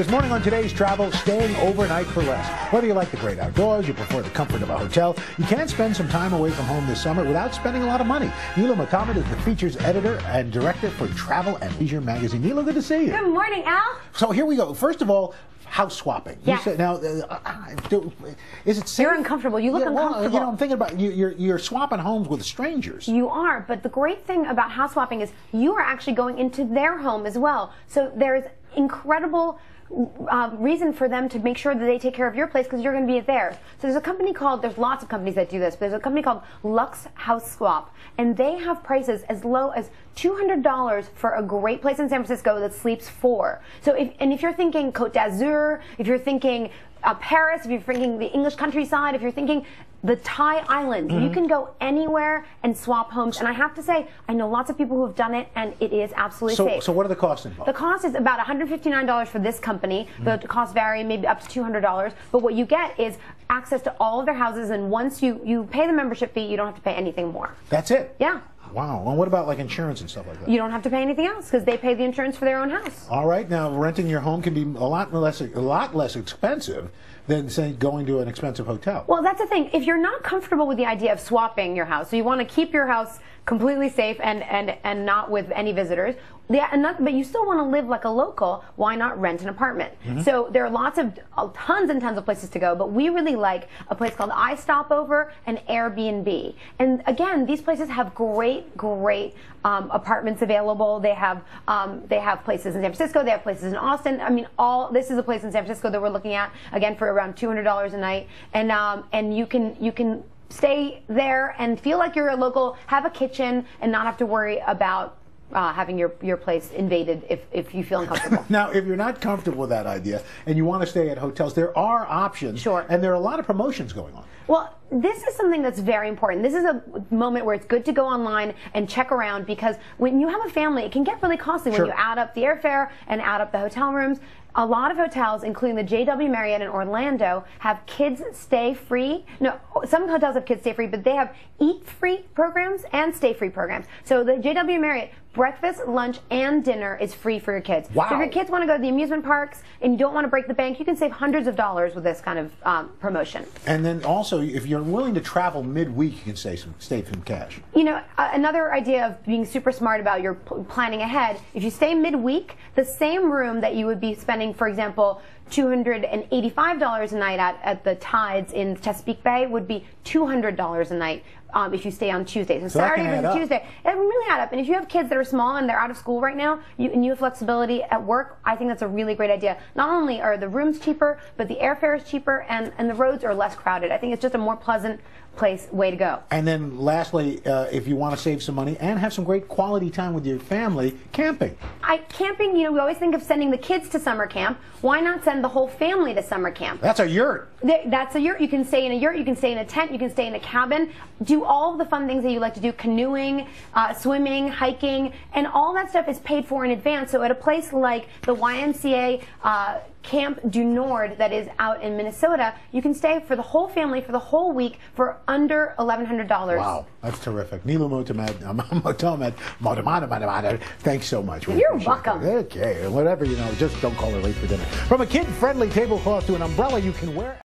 This morning on Today's Travel, staying overnight for less. Whether you like the great outdoors, you prefer the comfort of a hotel, you can spend some time away from home this summer without spending a lot of money. Neela Motammed is the features editor and director for Travel and Leisure magazine. Neela, good to see you. Good morning, Al. So here we go. First of all, house swapping. Yes. You said, now, is it safe? You're uncomfortable. You look uncomfortable. I'm thinking about you're swapping homes with strangers. You are, but the great thing about house swapping is you are actually going into their home as well. So there's incredible reason for them to make sure that they take care of your place because you're going to be there. So there's a company called, there's lots of companies that do this, but there's a company called Lux House Swap, and they have prices as low as $200 for a great place in San Francisco that sleeps 4. So if you're thinking Côte d'Azur, if you're thinking Paris, if you're thinking the English countryside, if you're thinking the Thai Islands, you can go anywhere and swap homes. And I have to say, I know lots of people who have done it, and it is absolutely safe. So what are the costs involved? The cost is about $159 for this company. The costs vary, maybe up to $200. But what you get is access to all of their houses, and once you pay the membership fee, you don't have to pay anything more. That's it? Yeah. Wow. And what about like insurance and stuff like that? You don't have to pay anything else because they pay the insurance for their own house. All right. Now, renting your home can be a lot less expensive than, say, going to an expensive hotel. Well, that's the thing. If you're not comfortable with the idea of swapping your house, so you want to keep your house completely safe and not with any visitors, but you still want to live like a local, why not rent an apartment? So there are lots of tons and tons of places to go, but we really like a place called iStopover and Airbnb. And again, these places have great apartments available. They have places in San Francisco, they have places in Austin. I mean, this is a place in San Francisco that we're looking at, again, for around $200 a night. And you can stay there and feel like you're a local, have a kitchen, and not have to worry about having your place invaded if you feel uncomfortable. Now, if you're not comfortable with that idea and you want to stay at hotels, there are options. Sure. And there are a lot of promotions going on. Well, this is something that's very important. This is a moment where it's good to go online and check around, because when you have a family, it can get really costly when you add up the airfare and add up the hotel rooms. A lot of hotels, including the JW Marriott in Orlando, have kids stay free. No, some hotels have kids stay free, but they have eat free programs and stay free programs. So the JW Marriott, breakfast, lunch, and dinner is free for your kids. Wow. So if your kids want to go to the amusement parks and you don't want to break the bank, you can save hundreds of dollars with this kind of promotion. And then also, if you're willing to travel midweek, you can save some cash. You know, another idea of being super smart about your planning ahead, if you stay midweek, the same room that you would be spending, for example, $285 a night at the Tides in Chesapeake Bay would be $200 a night if you stay on Tuesdays. And So Saturday versus Tuesday, it would really add up. And if you have kids that are small and they're out of school right now, and you have flexibility at work, I think that's a really great idea. Not only are the rooms cheaper, but the airfare is cheaper, and the roads are less crowded. I think it's just a more pleasant way to go. And then lastly, if you want to save some money and have some great quality time with your family, camping. Camping, you know, we always think of sending the kids to summer camp. Why not send the whole family to summer camp? That's a yurt. That's a yurt. You can stay in a yurt, you can stay in a tent, you can stay in a cabin, do all of the fun things that you like to do, canoeing, swimming, hiking, and all that stuff is paid for in advance. So at a place like the YMCA Camp du Nord that is out in Minnesota, you can stay for the whole family for the whole week for under $1,100. Wow, that's terrific. Neela Motammed, thanks so much. You're welcome. Okay, whatever, you know, just don't call her late for dinner. From a kid-friendly tablecloth to an umbrella you can wear.